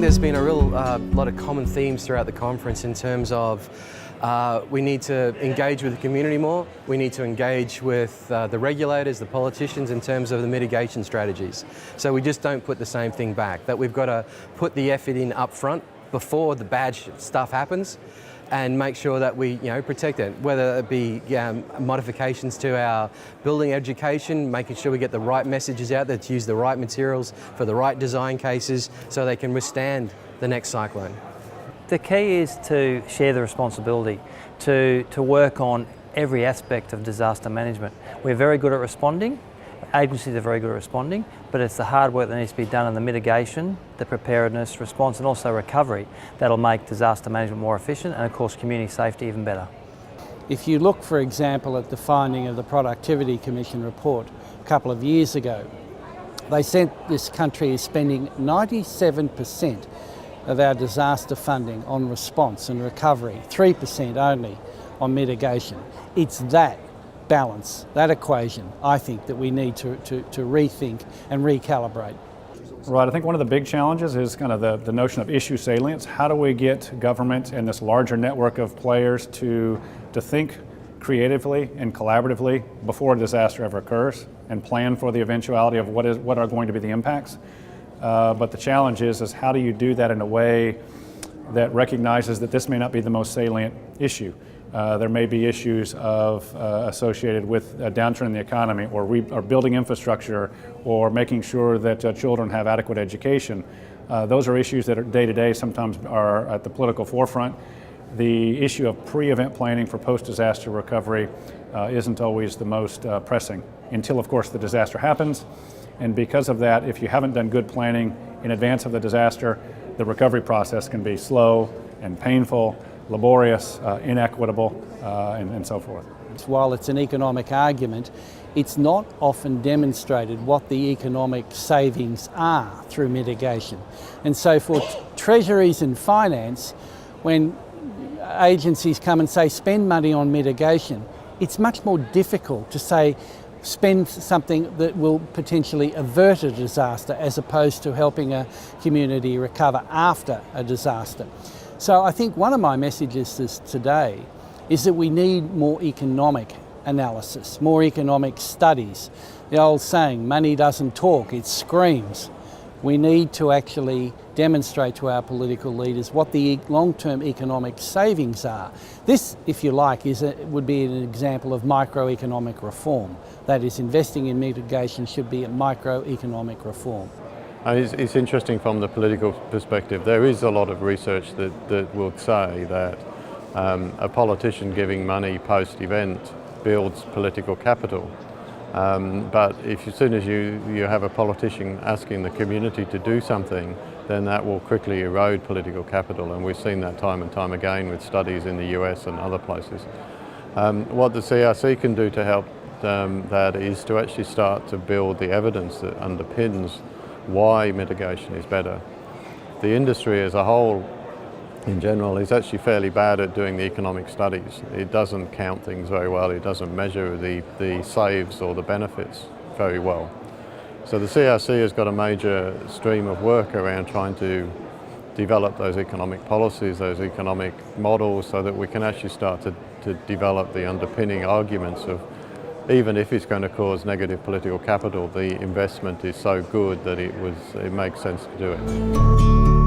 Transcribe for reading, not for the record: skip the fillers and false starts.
there's been a real lot of common themes throughout the conference in terms of we need to engage with the community more, we need to engage with the regulators, the politicians in terms of the mitigation strategies. So we just don't put the same thing back, that we've got to put the effort in up front before the bad stuff happens and make sure that we protect it, whether it be modifications to our building education, making sure we get the right messages out there to use the right materials for the right design cases so they can withstand the next cyclone. The key is to share the responsibility, to work on every aspect of disaster management. We're very good at responding, agencies are very good at responding, but it's the hard work that needs to be done in the mitigation, the preparedness, response and also recovery that'll make disaster management more efficient and of course community safety even better. If you look, for example, at the finding of the Productivity Commission report a couple of years ago, they said this country is spending 97% of our disaster funding on response and recovery, 3% only on mitigation. It's that balance, that equation, I think, that we need to rethink and recalibrate. Right, I think one of the big challenges is kind of the notion of issue salience. How do we get government and this larger network of players to think creatively and collaboratively before a disaster ever occurs and plan for the eventuality of what are going to be the impacts? But the challenge is how do you do that in a way that recognizes that this may not be the most salient issue? There may be issues associated with a downturn in the economy or building infrastructure or making sure that children have adequate education. Those are issues that are day to day sometimes are at the political forefront. The issue of pre-event planning for post-disaster recovery isn't always the most pressing until, of course, the disaster happens. And because of that, if you haven't done good planning in advance of the disaster, the recovery process can be slow and painful, laborious, inequitable, and so forth. While it's an economic argument, it's not often demonstrated what the economic savings are through mitigation. And so for treasuries and finance, when agencies come and say spend money on mitigation, it's much more difficult to say spend something that will potentially avert a disaster as opposed to helping a community recover after a disaster. So I think one of my messages today is that we need more economic analysis, more economic studies. The old saying, money doesn't talk, it screams. We need to actually demonstrate to our political leaders what the long-term economic savings are. This, if you like, would be an example of microeconomic reform. That is, investing in mitigation should be a microeconomic reform. It's interesting from the political perspective. There is a lot of research that will say that a politician giving money post-event builds political capital. But as soon as you have a politician asking the community to do something, then that will quickly erode political capital, and we've seen that time and time again with studies in the US and other places. What the CRC can do to help that is to actually start to build the evidence that underpins why mitigation is better. The industry as a whole, in general, is actually fairly bad at doing the economic studies. It doesn't count things very well, it doesn't measure the saves or the benefits very well. So the CRC has got a major stream of work around trying to develop those economic policies, those economic models, so that we can actually start to develop the underpinning arguments of, even if it's going to cause negative political capital, the investment is so good that it makes sense to do it.